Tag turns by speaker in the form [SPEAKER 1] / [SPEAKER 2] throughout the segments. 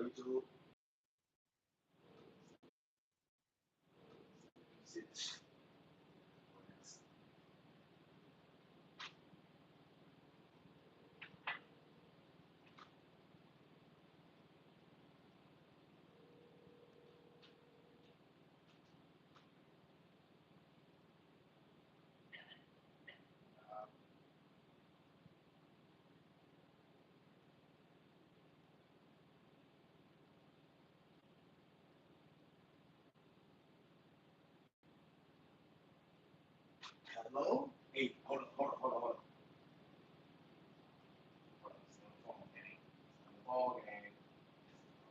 [SPEAKER 1] YouTube. Hello? Hey, hold on. Hold on. It's on the phone, gang. It's on the phone, gang.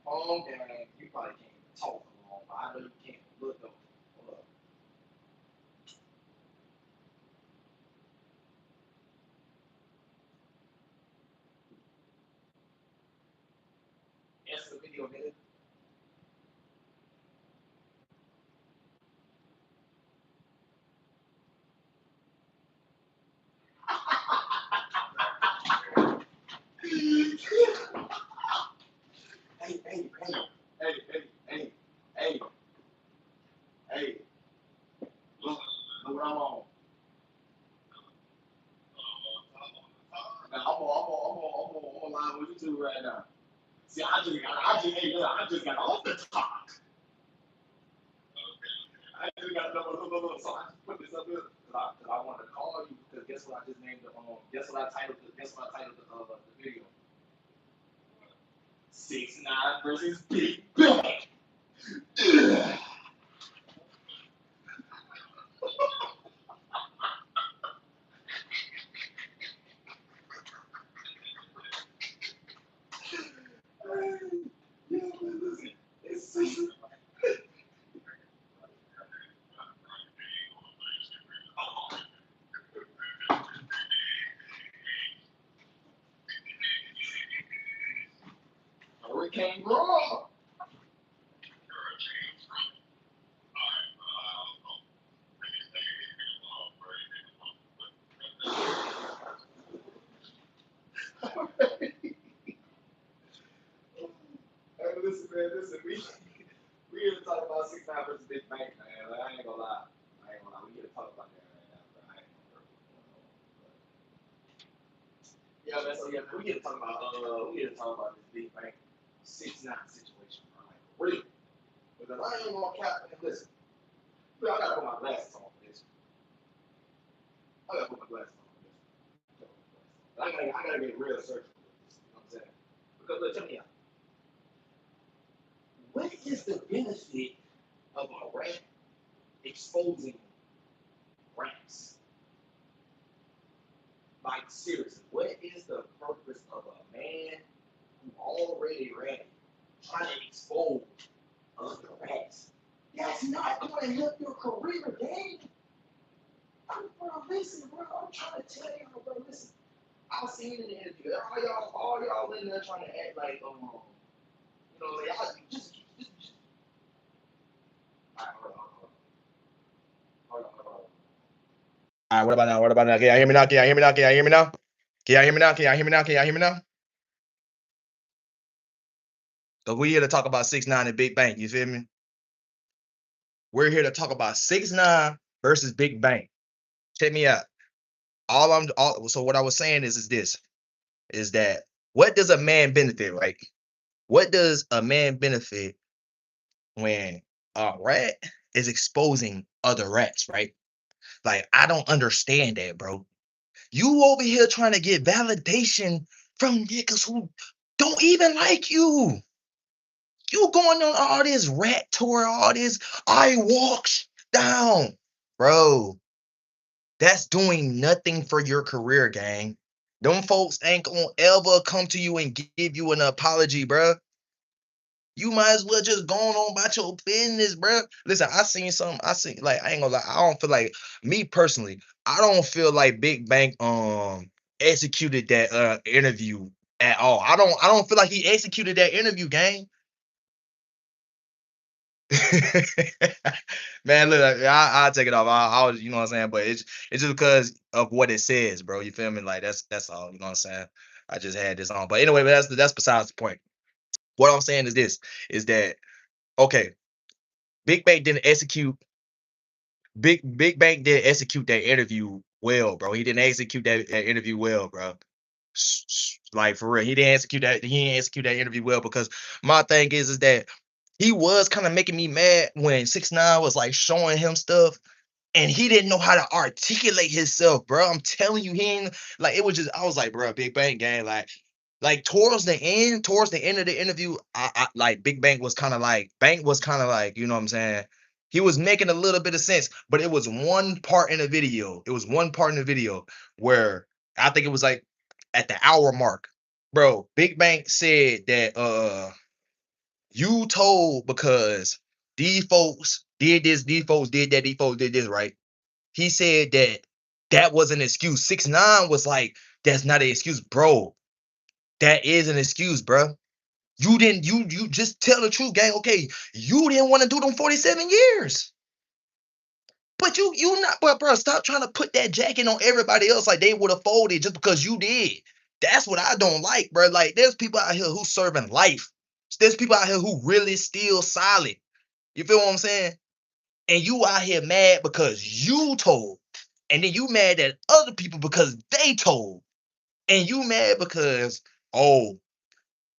[SPEAKER 1] Phone, gang. You probably can't even talk for long, but I know you can't. Look, though. Hold up. Answer the video, nigga. Hey, hey, hey, hey, hey, hey, hey, hey. Look what I'm on. Now, I'm on live with YouTube right now. See, I just got off the talk. I just got look. So I just put this up here because I wanted to call you because guess what I just named the guess what I titled the video. 6ix9ine versus Big Bang. Hurricane Raw. Hey, listen, man, we here to talk about 6ix9ine versus Big Bang, man. Like, I ain't gonna lie. We here to talk about that right now, bro. I ain't gonna Yeah, man. So yeah, we here to talk about this Big Bang 6ix9ine situation, bro. Like, really? Because I ain't gonna cap. Listen, I gotta put my glasses on for this. I gotta put my glasses on for this. I gotta get real surgical with this. You know what I'm saying? Because look, check me out. What is the benefit of a rat exposing rats? Like seriously, what is the purpose of a man who already ratty trying to expose other rats? That's not going to help your career, gang. Bro, listen, bro. I'm trying to tell y'all, bro. Listen, I seen in the interview, all y'all in there trying to act like, y'all just. All right, hold on. All right, what about now? Can y'all hear me now? Can y'all hear me now? Can y'all hear me now? Can y'all hear me now? Can y'all hear me now? Can y'all hear me now? Because we're here to talk about 6ix9ine and Big Bang. You feel me? We're here to talk about 6ix9ine versus Big Bang. Check me out. So what I was saying is that what does a man benefit, right? What does a man benefit when a rat is exposing other rats, right? Like, I don't understand that, bro. You over here trying to get validation from niggas who don't even like you. You going on all this rat tour, all this I walks down, bro. That's doing nothing for your career, gang. Them folks ain't gonna ever come to you and give you an apology, bro. You might as well just go on about your business, bro. Listen, I ain't gonna lie, I don't feel like, me personally, I don't feel like Big Bang executed that interview at all. I don't feel like he executed that interview, gang. Man, look, I'll take it off. I was, you know what I'm saying, but it's just because of what it says, bro. You feel me? Like that's all. You know what I'm saying? I just had this on, but anyway, that's besides the point. What I'm saying is this: is that okay? Big Bang didn't execute. Big Bang didn't execute that interview well, bro. He didn't execute that interview well, bro. Like for real, he didn't execute that. He didn't execute that interview well because my thing is that he was kind of making me mad when 6ix9ine was like showing him stuff and he didn't know how to articulate himself, bro. I'm telling you, he ain't like it was just I was like, bro, Big Bang gang, like towards the end of the interview, I like Big Bang was kind of like Bank was kind of like, you know what I'm saying? He was making a little bit of sense, but it was one part in the video. It was one part in the video where I think it was like at the hour mark, bro. Big Bang said that you told because these folks did this, these folks did that, these folks did this, right? He said that that was an excuse. 6ix9ine was like, that's not an excuse, bro. That is an excuse, bro. You didn't, you just tell the truth, gang. Okay, you didn't want to do them 47 years. But you not, but bro, stop trying to put that jacket on everybody else like they would have folded just because you did. That's what I don't like, bro. Like, there's people out here who serving life. There's people out here who really still solid. You feel what I'm saying? And you out here mad because you told. And then you mad at other people because they told. And you mad because, oh,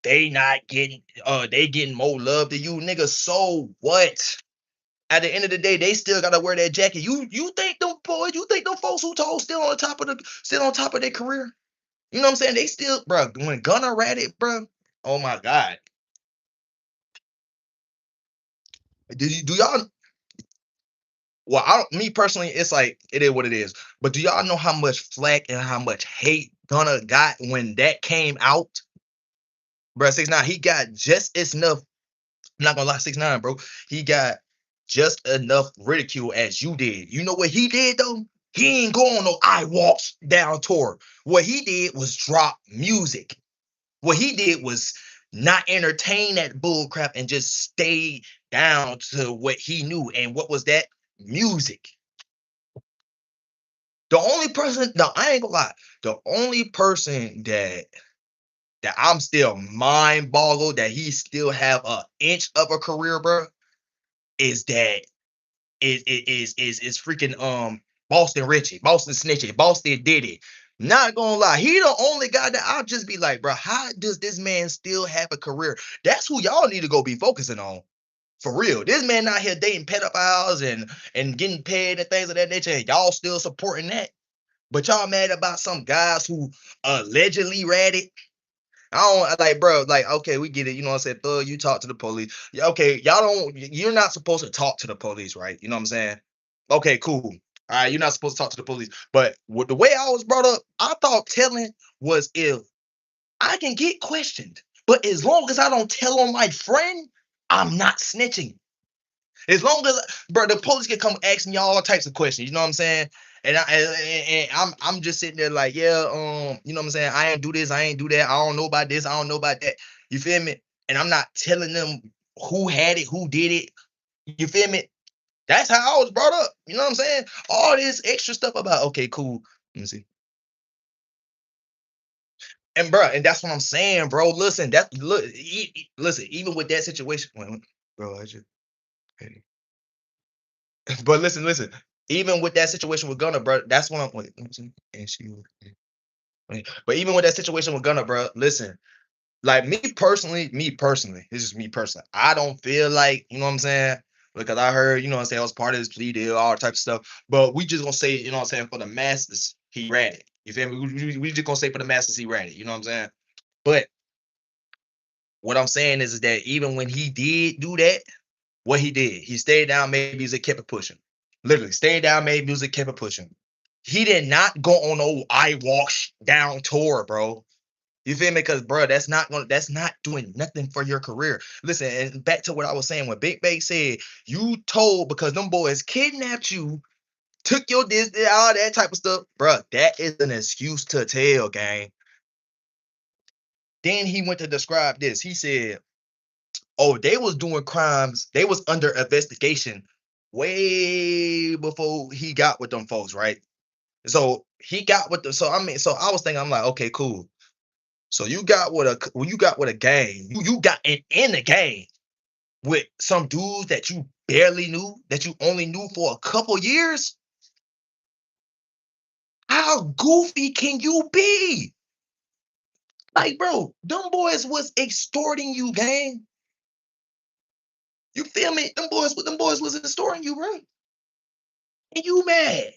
[SPEAKER 1] they getting more love than you, nigga. So what? At the end of the day, they still gotta wear that jacket. You think them boys, you think them folks who told still on top of their career? You know what I'm saying? They still, bro. When Gunna read it, bro. Oh my god. Do y'all? Well, I don't, me personally, it's like it is what it is. But do y'all know how much flack and how much hate Gunna got when that came out, bro? 6ix9ine, he got just enough. I'm not gonna lie, 6ix9ine, bro. He got just enough ridicule as you did. You know what he did though? He ain't go on no I walks down tour. What he did was drop music. What he did was not entertain that bull crap and just stay down to what he knew. And what was that? Music. The only person, no, I ain't gonna lie. The only person that I'm still mind boggled that he still have a inch of a career, bro, is that is freaking Boston Richie, Boston Snitchy, Boston Diddy. Not gonna lie, he the only guy that I'll just be like, bro, how does this man still have a career? That's who y'all need to go be focusing on. For real. This man out here dating pedophiles and getting paid and things of that nature. And y'all still supporting that. But y'all mad about some guys who allegedly read it. I don't like, bro. Like, okay, we get it. You know what I'm saying? Thug, you talk to the police. Yeah, okay, y'all don't. You're not supposed to talk to the police, right? You know what I'm saying? Okay, cool. All right, you're not supposed to talk to the police. But with the way I was brought up, I thought telling was if I can get questioned, but as long as I don't tell on my friend, I'm not snitching. As long as, bro, the police can come ask me all types of questions. You know what I'm saying? And I'm just sitting there like, yeah, you know what I'm saying? I ain't do this, I ain't do that. I don't know about this, I don't know about that. You feel me? And I'm not telling them who had it, who did it. You feel me? That's how I was brought up. You know what I'm saying? All this extra stuff about okay, cool. Let me see. And bro, and that's what I'm saying, bro. Listen, that look, listen, even with that situation, bro, I just, but listen. Even with that situation with Gunna, bro, that's what I'm. Wait, let me see. And she, but even with that situation with Gunna, bro, listen. Like me personally, this is me personally. I don't feel like you know what I'm saying because I heard you know what I'm saying I was part of this plea deal, all types of stuff. But we just gonna say you know what I'm saying for the masses, he ran it. You feel me? We just gonna say for the masses, he ran it. You know what I'm saying? But what I'm saying is that even when he did do that, what he did, he stayed down, made music, kept it pushing. Literally, stayed down, made music, kept it pushing. He did not go on no I walk down tour, bro. You feel me? Because bro, that's not doing nothing for your career. Listen, and back to what I was saying when Big Bang said you told because them boys kidnapped you, took your Disney, all that type of stuff, bro. That is an excuse to tell, gang. Then he went to describe this. He said, "Oh, they was doing crimes. They was under investigation way before he got with them folks, right?" So he got with the so I mean, so I was thinking, I'm like, okay, cool. So you got with a game. You got in the game with some dudes that you barely knew, that you only knew for a couple years. How goofy can you be? Like, bro, them boys was extorting you, gang. You feel me? Them boys was extorting you, bro. And you mad.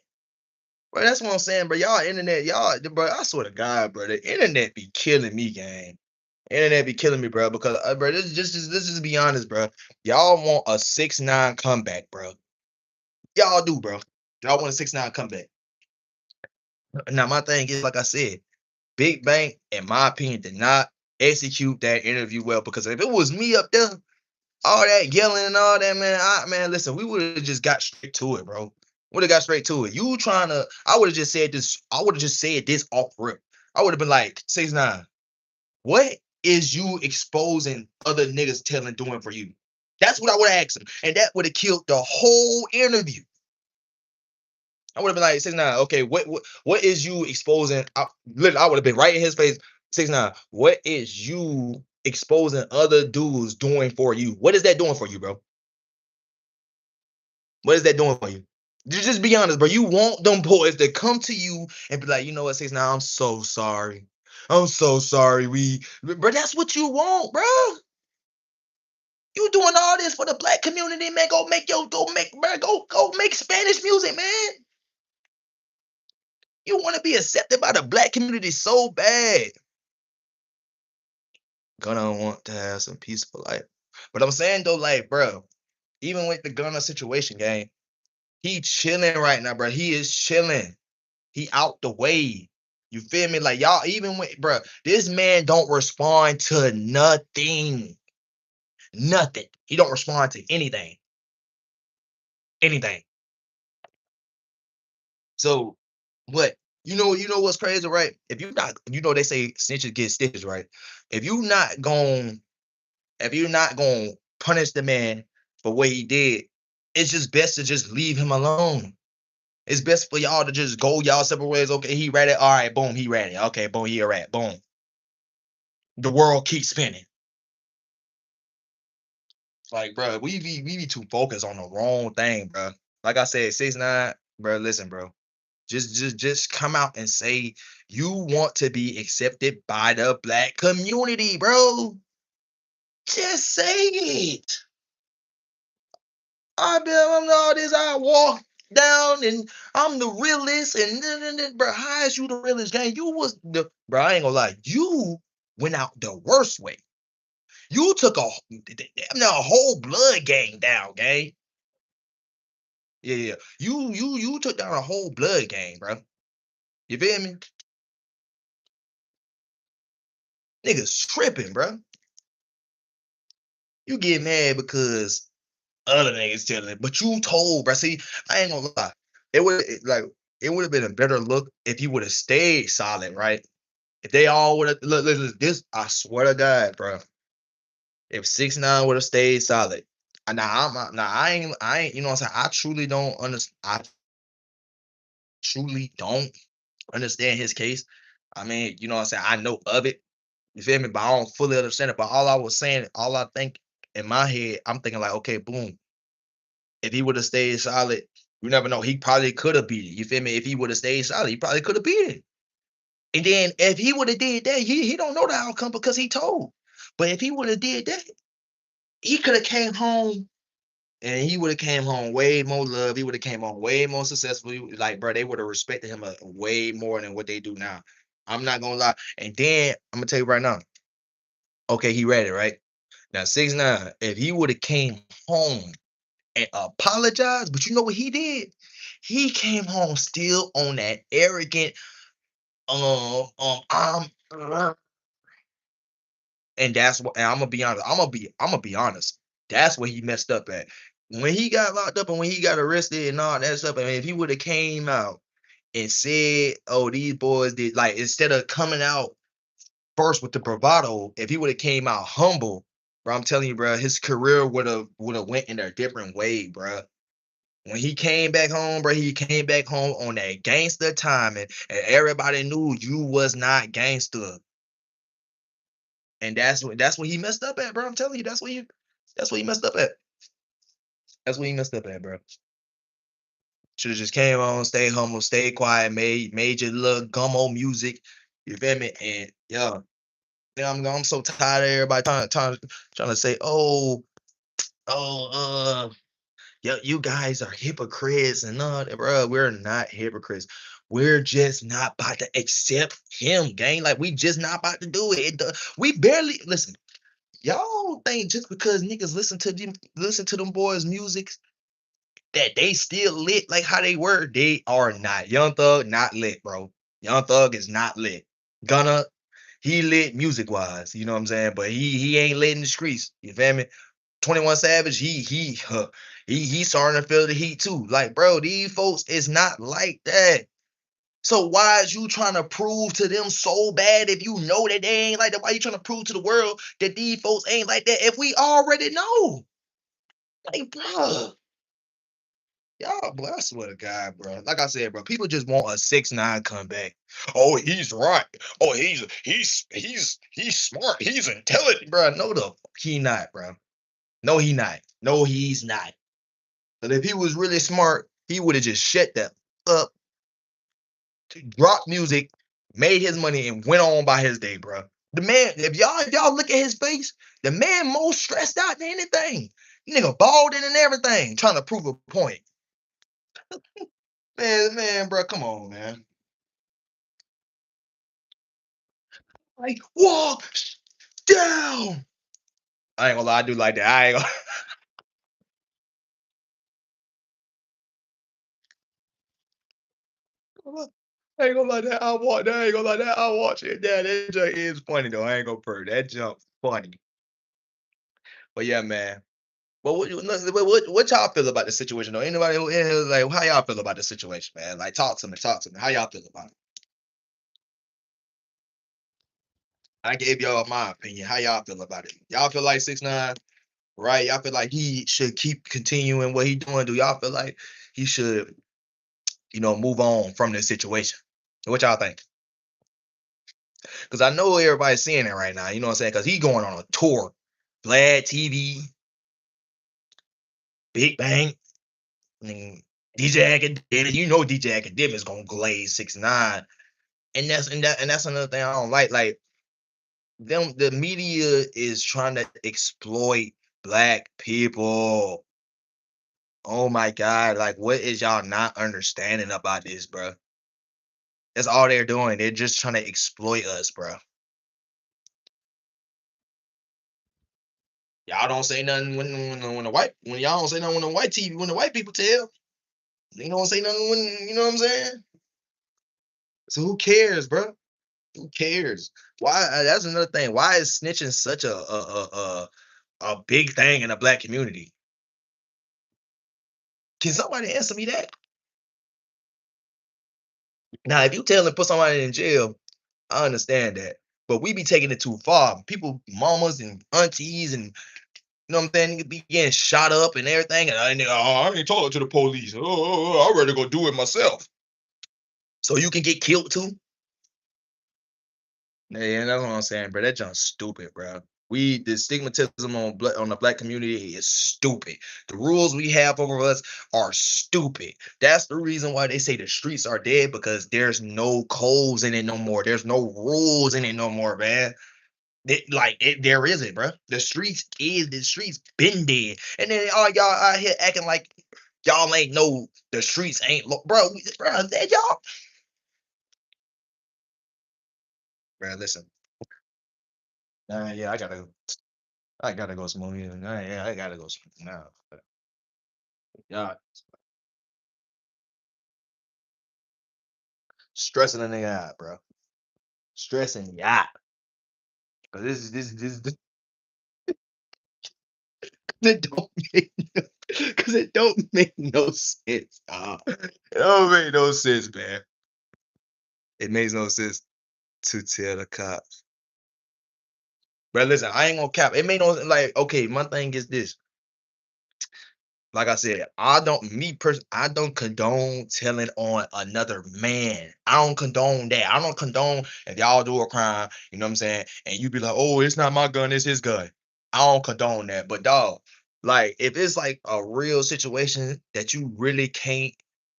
[SPEAKER 1] Bro, that's what I'm saying, bro. Y'all internet, bro. I swear to God, bro, the internet be killing me, gang. Internet be killing me, bro. Because, bro, this just be honest, bro. Y'all want a 6ix9ine comeback, bro. Y'all do, bro. Y'all want a 6ix9ine comeback. Now, my thing is, like I said, Big Bang, in my opinion, did not execute that interview well. Because if it was me up there, all that yelling and all that, man, listen, we would have just got straight to it, bro. Would have got straight to it. You trying to, I would have just said this, I would have just said this off rip. I would have been like, 6ix9ine, what is you exposing other niggas telling doing for you? That's what I would have asked him. And that would have killed the whole interview. I would have been like, 6ix9ine, okay, what is you exposing? Literally, I would have been right in his face. 6ix9ine, what is you exposing other dudes doing for you? What is that doing for you, bro? What is that doing for you? Just be honest, bro. You want them boys to come to you and be like, you know what, 6ix9ine, I'm so sorry. I'm so sorry. Bro, that's what you want, bro. You doing all this for the black community, man. Go make Spanish music, man. You want to be accepted by the black community so bad. Gonna want to have some peaceful life. But I'm saying though, like, bro, even with the Gunna situation, gang, he chilling right now, bro. He is chilling. He out the way. You feel me? Like y'all, even with bro, this man don't respond to nothing. Nothing. He don't respond to anything. Anything. So what? You know what's crazy, right? If you not, they say snitches get stitches, right? If you not going, if you're not going to punish the man for what he did, it's just best to just leave him alone. It's best for y'all to just go y'all separate ways. Okay, he read it. All right, boom, he read it. Okay, boom, he a rat. Boom. The world keeps spinning. Like, bro, we be too focused on the wrong thing, bro. Like I said, 6ix9ine, bro. Listen, bro. Just come out and say you want to be accepted by the black community, bro. Just say it. I been on all this. I walk down and I'm the realest. And bro, how is you the realest, gang? You was the bro. I ain't gonna lie. You went out the worst way. You took damn near a whole blood gang down, gang. Yeah. You took down a whole blood gang, bro. You feel me? Niggas tripping, bro. You get mad because other niggas telling it, but you told, bro. See, I ain't gonna lie. It would have been a better look if you would have stayed solid, right? If they all would have look, this, I swear to God, bro. If 6ix9ine would have stayed solid. I ain't, you know what I'm saying? I truly don't understand. I truly don't understand his case. I mean, you know what I'm saying? I know of it. You feel me? But I don't fully understand it. But all I was saying, all I think in my head, I'm thinking like, okay, boom. If he would have stayed solid, you never know. He probably could have beat it. You feel me? If he would have stayed solid, he probably could have beat it. And then if he would have did that, he don't know the outcome because he told. But if he would have did that, he could have came home and he would have came home way more love. He would have came home way more successful. Like, bro, they would have respected him way more than what they do now. I'm not gonna lie. And then I'm gonna tell you right now. Okay, he read it right now. 6ix9ine, if he would have came home and apologized, but you know what he did? He came home still on that arrogant, and that's what. And I'm gonna be honest. I'm gonna be honest. That's where he messed up at. When he got locked up and when he got arrested and all that stuff. I mean, if he would have came out and said, "Oh, these boys did," like instead of coming out first with the bravado, if he would have came out humble, bro, I'm telling you, bro, his career would have went in a different way, bro. When he came back home, bro, he came back home on that gangster timing, and everybody knew you was not gangster. And that's what he messed up at, bro. I'm telling you, that's what he messed up at. That's what he messed up at, bro. Should have just came on, stay humble, stay quiet, made your little gummo music. You feel me? And yeah, I'm so tired of everybody trying to say, oh, yeah, you guys are hypocrites and all that, bro. We're not hypocrites. We're just not about to accept him, gang. Like we just not about to do it. We barely listen. Y'all think just because niggas listen to them boys' music that they still lit like how they were? They are not. Young Thug not lit, bro. Young Thug is not lit. Gunna, he lit music wise, you know what I'm saying? But he ain't lit in the streets. You feel me? 21 Savage, he starting to feel the heat too. Like, bro, these folks is not like that. So why is you trying to prove to them so bad if you know that they ain't like that? Why you trying to prove to the world that these folks ain't like that if we already know? Like, bro, y'all, bro, I swear to God, bro. Like I said, bro, people just want a 6ix9ine comeback. Oh, he's right. Oh, he's smart. He's intelligent, bro. No, the fuck he not, bro. No, he not. No, he's not. But if he was really smart, he would have just shut that up, dropped music, made his money, and went on by his day, bro. The man, if y'all look at his face, the man more stressed out than anything. Nigga balding and everything, trying to prove a point. Man, bro, come on, man. Like, walk down. I ain't gonna lie, I do like that. I ain't gonna lie that I watch that. I ain't gonna lie that I watch it. That junk is funny though. I ain't gonna prove that junk funny. But yeah, man. But what y'all feel about the situation though? Anybody who in here, like how y'all feel about the situation, man? Like talk to me, talk to me. How y'all feel about it? I gave y'all my opinion. How y'all feel about it? Y'all feel like 6ix9ine, right? Y'all feel like he should keep continuing what he doing? Do y'all feel like he should, move on from this situation? What y'all think? Because I know everybody's seeing it right now. You know what I'm saying? Because he going on a tour. Vlad TV, Big Bang, and DJ Academic. You know DJ Academic is gonna glaze 6ix9ine. And that's another thing I don't like. Like the media is trying to exploit black people. Oh my god, like what is y'all not understanding about this, bro? That's all they're doing. They're just trying to exploit us, bro. Y'all don't say nothing when y'all don't say nothing when the white TV when the white people tell. They don't say nothing when you know what I'm saying. So who cares, bro? Who cares? Why? That's another thing. Why is snitching such a big thing in the black community? Can somebody answer me that? Now, if you tell them put somebody in jail, I understand that. But we be taking it too far. People, mamas and aunties, and you know what I'm saying, niggas be getting shot up and everything. And I ain't talking to the police. I'd rather go do it myself. So you can get killed too. Yeah, that's what I'm saying, bro. That junk's stupid, bro. The stigmatism on the black community is stupid. The rules we have over us are stupid. That's the reason why they say the streets are dead because there's no codes in it no more. There's no rules in it no more, man. There isn't, bro. The streets been dead, and then all y'all out here acting like y'all ain't know the streets ain't, bro. That y'all, bro. Listen, yeah, I gotta go smoke. Yeah, I gotta go smoke now. Yeah, stressing a nigga out, bro. Stressing you out. Cause this it don't make cause it don't make no sense. It don't make no sense, man. It makes no sense to tell the cops. But listen, I ain't gonna cap. It made no like. Okay, my thing is this. Like I said, I don't condone telling on another man. I don't condone that. I don't condone if y'all do a crime, you know what I'm saying? And you be like, oh, it's not my gun, it's his gun. I don't condone that. But dog, like if it's like a real situation that you really can't,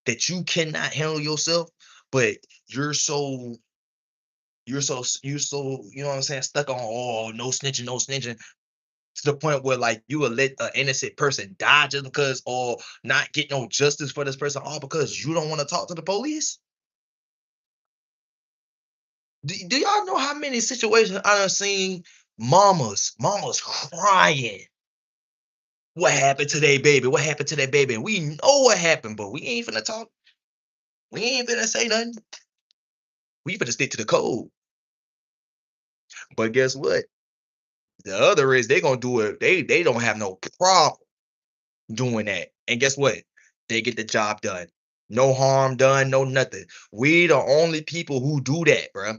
[SPEAKER 1] that you cannot handle yourself, but you're so you're so, you know what I'm saying, stuck on, oh, no snitching, no snitching, to the point where like you will let an innocent person die just because, or not get no justice for this person, all because you don't want to talk to the police. Do y'all know how many situations I done seen, mamas crying? What happened to their baby? What happened to their baby? And we know what happened, but we ain't finna talk. We ain't finna say nothing. We finna stick to the code. But guess what? The other is they gonna do it. They don't have no problem doing that. And guess what? They get the job done. No harm done, no nothing. We the only people who do that, bro.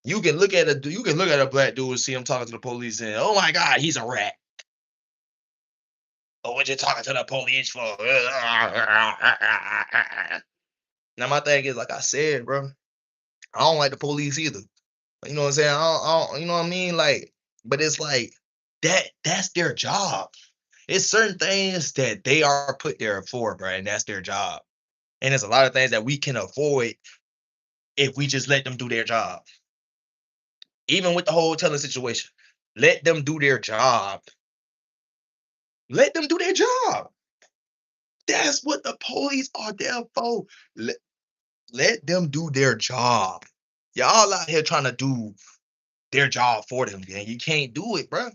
[SPEAKER 1] You can look at a black dude and see him talking to the police and, oh my god, he's a rat. Oh, what you talking to the police for? Now my thing is, like I said, bro, I don't like the police either. You know what I'm saying? You know what I mean? Like, but it's like that's their job. It's certain things that they are put there for, bro, and that's their job. And there's a lot of things that we can avoid if we just let them do their job. Even with the whole telling situation, let them do their job. Let them do their job. That's what the police are there for. Let, let them do their job. Y'all out here trying to do their job for them, man. You can't do it, bro.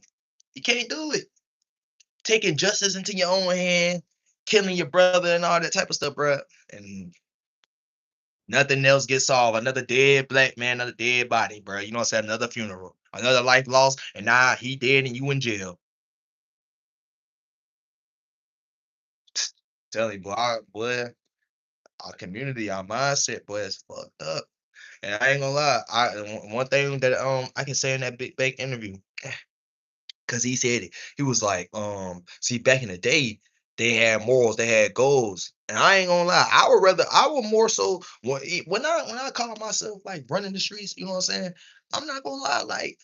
[SPEAKER 1] You can't do it. Taking justice into your own hand, killing your brother and all that type of stuff, bro. And nothing else gets solved. Another dead black man, another dead body, bro. You know what I'm saying? Another funeral, another life lost, and now he dead and you in jail. Tell you, boy, our community, our mindset, boy, is fucked up. And I ain't gonna lie, one thing that I can say in that big bank interview, cause he said it. He was like, see, back in the day, they had morals, they had goals. And I ain't gonna lie, I would more so when I call myself like running the streets, you know what I'm saying? I'm not gonna lie, like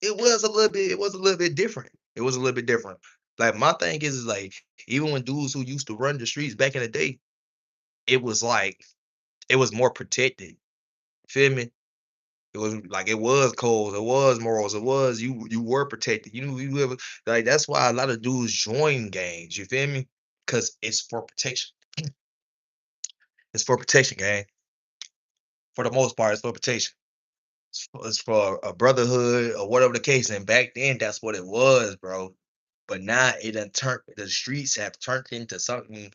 [SPEAKER 1] it was a little bit different. It was a little bit different. Like my thing is like, even when dudes who used to run the streets back in the day, it was like it was more protected. Feel me? It was like it was codes, it was morals, it was you were protected. You knew you ever, like that's why a lot of dudes join gangs. You feel me? Because it's for protection. It's for protection, gang. For the most part, it's for protection. It's for a brotherhood or whatever the case. And back then, that's what it was, bro. But now it done turned. The streets have turned into something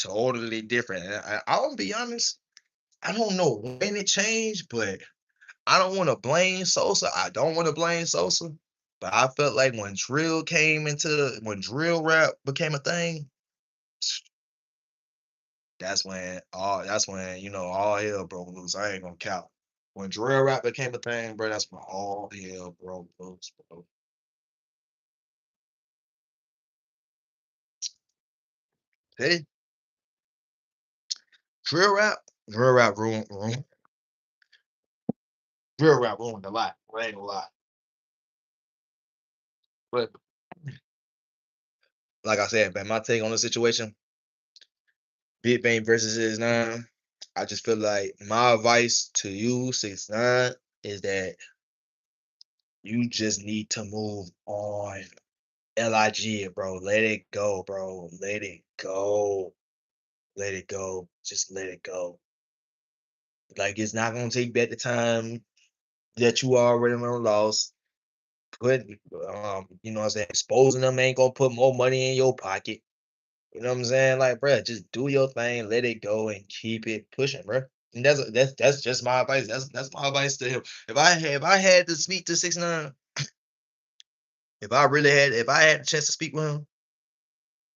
[SPEAKER 1] totally different. And I'll be honest. I don't know when it changed, but I don't want to blame Sosa. I don't want to blame Sosa, but I felt like when drill rap became a thing, that's when all hell broke loose. I ain't gonna count. When drill rap became a thing, bro, that's when all hell broke loose, bro. Hey, drill rap, drill rap drill rap ruined a lot. I ain't gonna lie. But like I said, man, my take on the situation, Big Bang versus 6ix9ine. I just feel like my advice to you, 6ix9ine, is that you just need to move on. LIG it, bro. Let it go, bro. Let it go. Let it go. Just let it go. Like it's not gonna take back the time that you already lost. Put you know what I'm saying, exposing them ain't gonna put more money in your pocket. You know what I'm saying? Like, bro, just do your thing, let it go, and keep it pushing, bro. And that's just my advice. That's my advice to him. If I had to speak to 6ix9ine, if I had a chance to speak with him,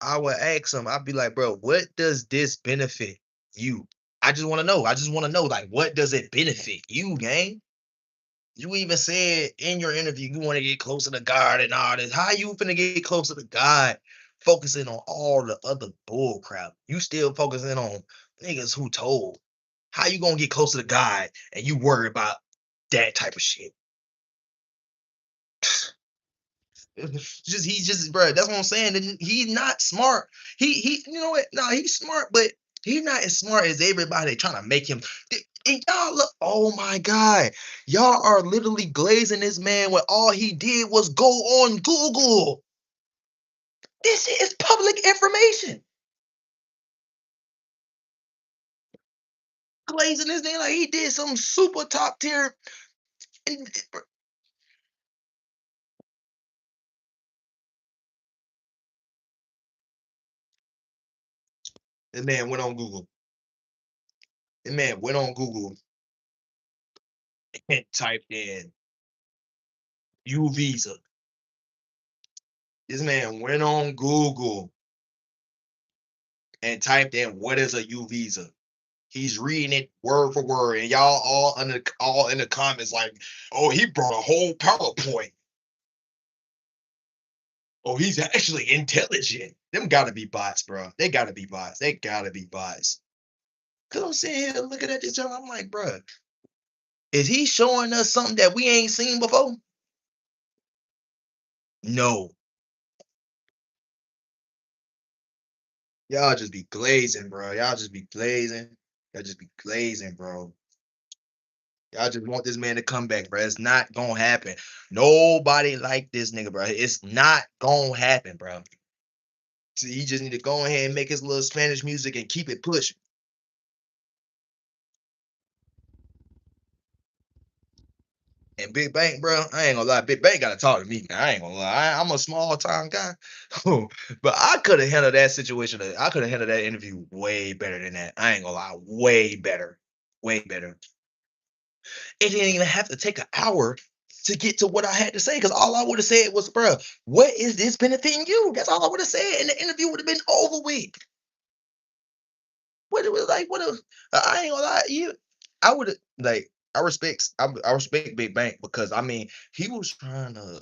[SPEAKER 1] I would ask him. I'd be like, bro, what does this benefit you? I just want to know. I just want to know, like, what does it benefit you, gang? You even said in your interview you want to get closer to God and all this. How you finna get closer to God focusing on all the other bull crap. You still focusing on niggas who told. How you gonna get closer to God and you worry about that type of shit? Just he's just bro. That's what I'm saying. He's not smart. He you know what? No, he's smart, but he's not as smart as everybody trying to make him. And y'all look, oh my god, y'all are literally glazing this man when all he did was go on Google. This shit is public information. Glazing this thing like he did some super top tier. And the man went on Google. The man went on Google and typed in U visa. This man went on Google and typed in what is a U visa. He's reading it word for word, and y'all all in the comments like, "Oh, he brought a whole PowerPoint. Oh, he's actually intelligent." Them gotta be bots, bro. They gotta be bots. They gotta be bots. Cause I'm sitting here looking at this job, I'm like, bro, is he showing us something that we ain't seen before? No. Y'all just be glazing, bro. Y'all just be glazing. Y'all just be glazing, bro. Y'all just want this man to come back, bro. It's not gonna happen. Nobody like this nigga, bro. It's not gonna happen, bro. See, he just need to go ahead and make his little Spanish music and keep it pushing. And Big Bank, bro, I ain't gonna lie. Big Bank gotta talk to me. I ain't gonna lie. I'm a small time guy, but I could have handled that situation. I could have handled that interview way better than that. I ain't gonna lie. Way better. Way better. It didn't even have to take an hour to get to what I had to say because all I would have said was, bro, what is this benefiting you? That's all I would have said, and the interview would have been over with. What it was like, what a I ain't gonna lie, you I would have like I respect Big Bank because I mean he was trying to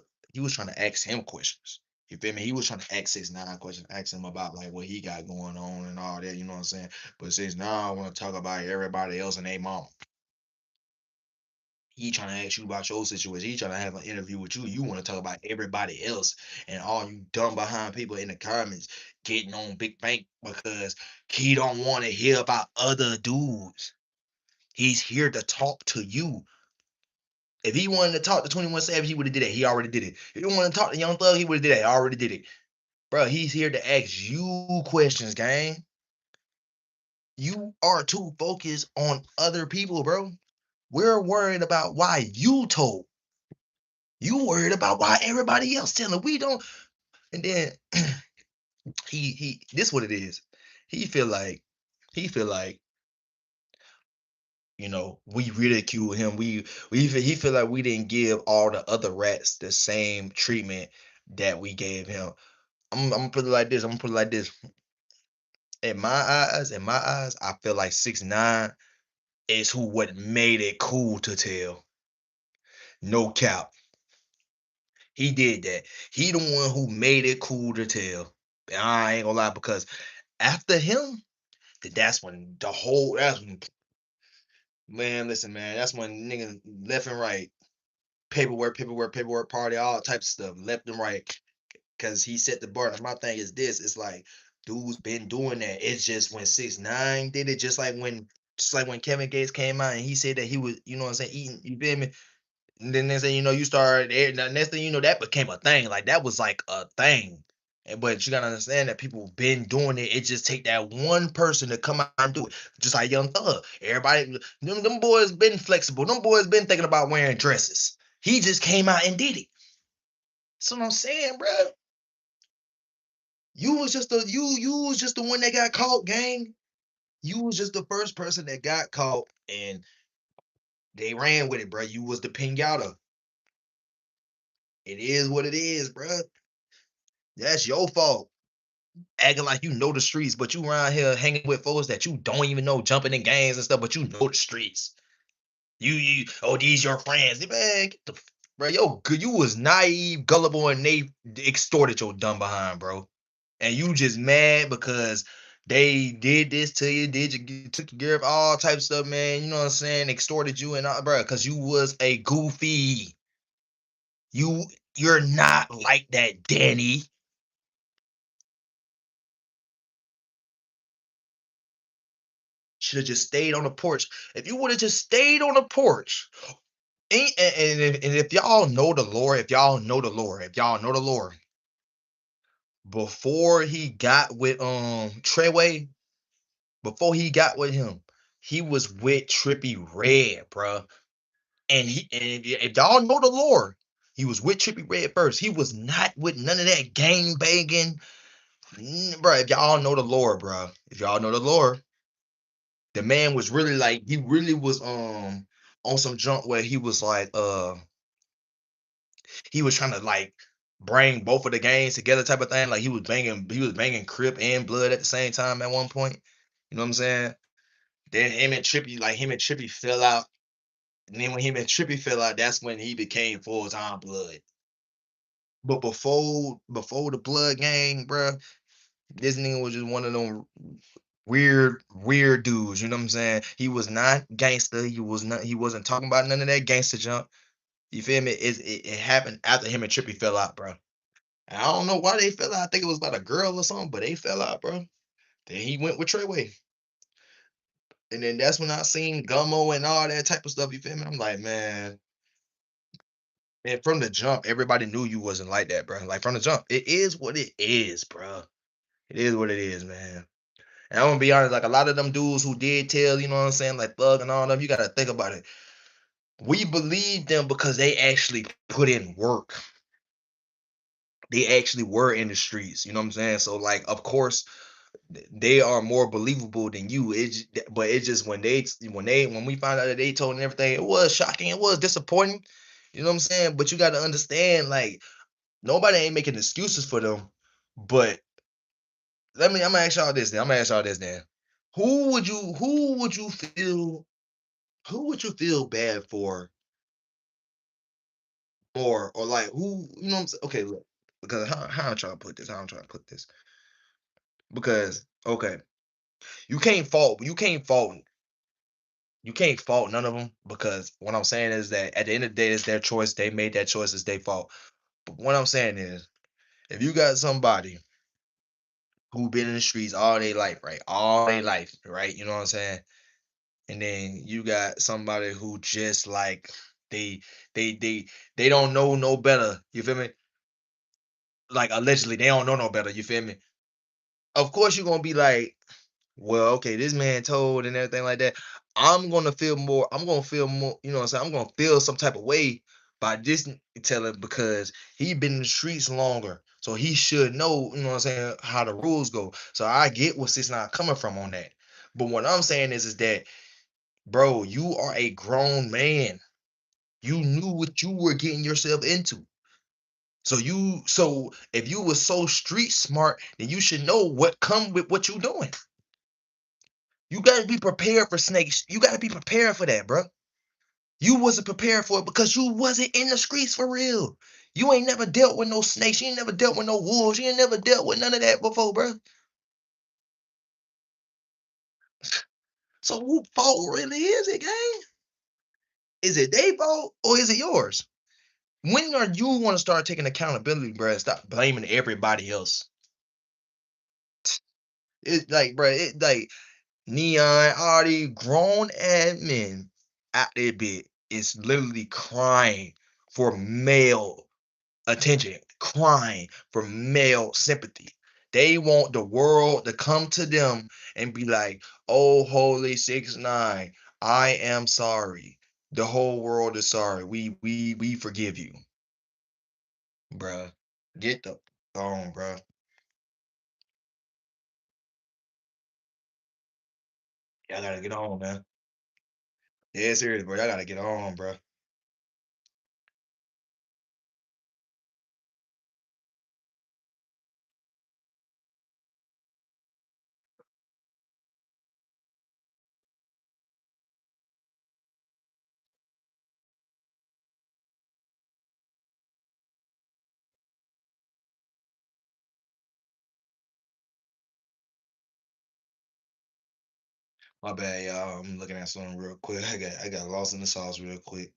[SPEAKER 1] ask him questions. You feel me? He was trying to ask 6ix9ine questions, ask him about like what he got going on and all that, you know what I'm saying? But since now I want to talk about everybody else and they mom. He trying to ask you about your situation. He trying to have an interview with you. You want to talk about everybody else and all you dumb behind people in the comments getting on Big Bank because he don't want to hear about other dudes. He's here to talk to you. If he wanted to talk to 21 Savage, he would have did it. He already did it. If he wanted to talk to Young Thug, he would have did it. He already did it. Bro, he's here to ask you questions, gang. You are too focused on other people, bro. We're worried about why you told. You worried about why everybody else telling. We don't. And then he this what it is. He feel like he feel like we ridicule him. He feel like we didn't give all the other rats the same treatment that we gave him. I'm gonna put it like this. I'm gonna put it like this. In my eyes, I feel like 6ix9ine is who what made it cool to tell. No cap. He did that. He the one who made it cool to tell. And I ain't gonna lie because after him, that's when that's when man, listen, man, that's when niggas left and right, paperwork, party, all types of stuff, left and right, because he set the bar. And my thing is this: it's like dude's been doing that. It's just when 6ix9ine did it, just like when Kevin Gates came out and he said that he was, you know what I'm saying, eating. You feel me? And then they say, you started. The next thing you know, that became a thing. Like that was like a thing. But you gotta understand that people been doing it. It just take that one person to come out and do it. Just like Young Thug. Everybody, them boys been flexible. Them boys been thinking about wearing dresses. He just came out and did it. That's what I'm saying, bro. You was just the one that got caught, gang. You was just the first person that got caught, and they ran with it, bro. You was the pinata. It is what it is, bro. That's your fault. Acting like you know the streets, but you around here hanging with folks that you don't even know, jumping in gangs and stuff, but you know the streets. Oh, these your friends. Man, get the bro, you was naive, gullible, and they extorted your dumb behind, bro. and you just mad because they did this to you, took your gear, all types of stuff, man. You know what I'm saying? Extorted you and all, bro, because you was a goofy. You you're not like that, Danny. Should have just stayed on the porch. If you would have just stayed on the porch, and if y'all know the lore, before he got with Treyway, before he got with him, he was with Trippy Red, bro. And if y'all know the lore, he was with Trippy Red first. He was not with none of that gang banging, bro. If y'all know the lore, bro, if y'all know the lore, the man was really like he really was on some junk where he was like he was trying to like bring both of the gangs together type of thing. Like he was banging Crip and Blood at the same time at one point. You know what I'm saying? Then him and Trippy fell out. And then when him and Trippy fell out, that's when he became full time Blood. But before the Blood gang, bro, this nigga was just one of them weird dudes. You know what I'm saying? He was not gangster. He wasn't talking about none of that gangster junk. You feel me? It happened after him and Trippy fell out, bro. And I don't know why they fell out. I think it was about a girl or something, but they fell out, bro. Then he went with Treyway. And then that's when I seen Gummo and all that type of stuff. You feel me? I'm like, man. And from the jump, everybody knew you wasn't like that, bro. Like from the jump, it is what it is, bro. It is what it is, man. And I'm gonna be honest, like a lot of them dudes who did tell, you know what I'm saying, like Thug and all them, you gotta think about it. We believe them because they actually put in work. They actually were in the streets, you know what I'm saying? So, like, of course, they are more believable than you. But it's just when we found out that they told and everything, it was shocking, it was disappointing. You know what I'm saying? But you gotta understand, like, nobody ain't making excuses for them. But I'm gonna ask y'all this then. I'm gonna ask y'all this then. Who would you feel bad for or like who you know what I'm saying? Okay, look, because how I'm trying to put this, because okay, you can't fault none of them because what I'm saying is that at the end of the day, it's their choice. They made that choice. It's their fault. But what I'm saying is, if you got somebody who been in the streets all their life, right, all their life, right, you know what I'm saying, and then you got somebody who just like they they don't know no better. You feel me? Like allegedly, they don't know no better. You feel me? Of course, you're gonna be like, well, okay, this man told and everything like that. I'm gonna feel more, you know what I'm saying? I'm gonna feel some type of way by this telling because he been in the streets longer. So he should know, you know what I'm saying, how the rules go. So I get where 6ix9ine coming from on that. But what I'm saying is that, bro, you are a grown man. You knew what you were getting yourself into. So if you were so street smart, then you should know what come with what you doing. You gotta be prepared for snakes. You gotta be prepared for that, bro. You wasn't prepared for it because you wasn't in the streets for real. You ain't never dealt with no snakes. You ain't never dealt with no wolves. You ain't never dealt with none of that before, bro. So who fault really is it, gang? Is it their fault or is it yours? When are you want to start taking accountability, bro? Stop blaming everybody else. It's like, bro, it like Neon, all these grown admin out there bit is literally crying for male attention, crying for male sympathy. They want the world to come to them and be like, "Oh, holy 6ix9ine, I am sorry. The whole world is sorry. We forgive you, bruh. Get the on, bruh. Y'all gotta get on, man. Yeah, serious, bro. Y'all gotta get on, bruh. My bad, y'all. I'm looking at something real quick. I got lost in the sauce real quick.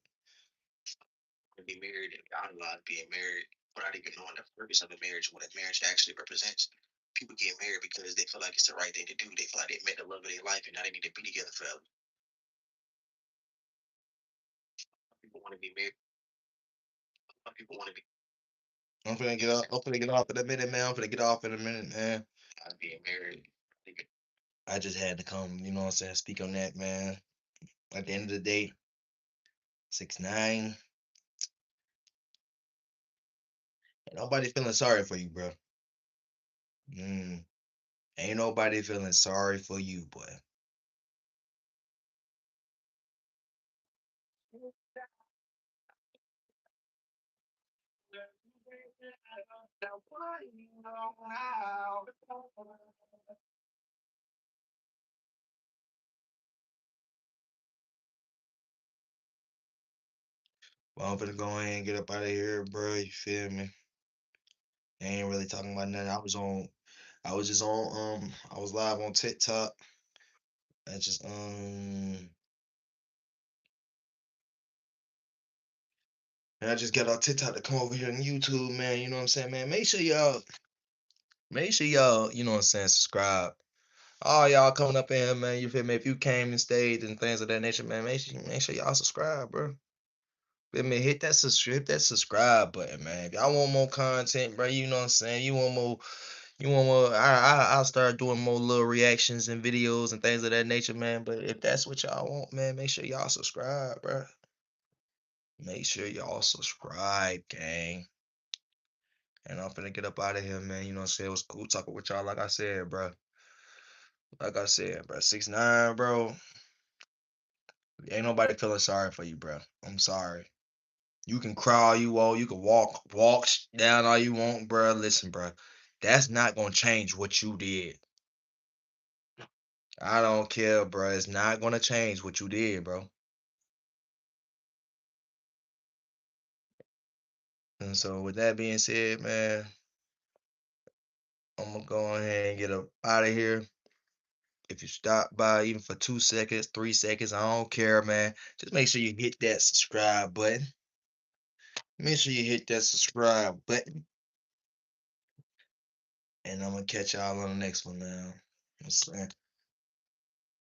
[SPEAKER 2] To be married and idolize being married without even knowing the purpose of a marriage, what a marriage actually represents. People get married because they feel like it's the right thing to do. They feel like they met the love of their life and now they need to be together forever. People want to be married. Some people want to be
[SPEAKER 1] I'm finna get off. I'm finna get off in a minute, man. I'm finna get off in a minute, man.
[SPEAKER 2] being married.
[SPEAKER 1] I just had to come, you know what I'm saying, speak on that, man. At the end of the day, 6ix9ine, ain't nobody feeling sorry for you, bro. Mm, ain't nobody feeling sorry for you, boy. Well, I'm finna go ahead and get up out of here, bro. You feel me? I ain't really talking about nothing. I was just on, I was live on TikTok. I just, and I just got on TikTok to come over here on YouTube, man. You know what I'm saying, man? Make sure y'all, you know what I'm saying, subscribe. All y'all coming up in here, man. You feel me? If you came and stayed and things of that nature, man, make sure y'all subscribe, bro. Feel me? Hit that subscribe button, man. If y'all want more content, bro, you know what I'm saying. You want more. I'll start doing more little reactions and videos and things of that nature, man. But if that's what y'all want, man, make sure y'all subscribe, bro. Make sure y'all subscribe, gang. And I'm finna get up out of here, man. You know what I'm saying? It was cool talking with y'all. Like I said, bro. Like I said, bro. 6ix9ine, bro. Ain't nobody feeling sorry for you, bro. I'm sorry. You can cry all you want. You can walk down all you want, bro. Listen, bro. That's not gonna change what you did. I don't care, bro. It's not gonna change what you did, bro. And so, with that being said, man, I'm gonna go ahead and get up out of here. If you stop by even for 2 seconds, 3 seconds, I don't care, man. Just make sure you hit that subscribe button. Make sure you hit that subscribe button. And I'm gonna catch y'all on the next one, man. I'm saying.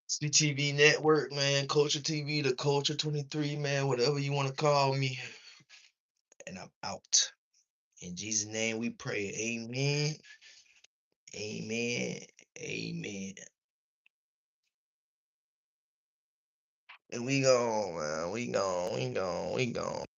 [SPEAKER 1] CTV Network, man. Culture TV, the Culture 23, man. Whatever you want to call me. And I'm out. In Jesus' name we pray. Amen. Amen. Amen. And we gone, man. We gone.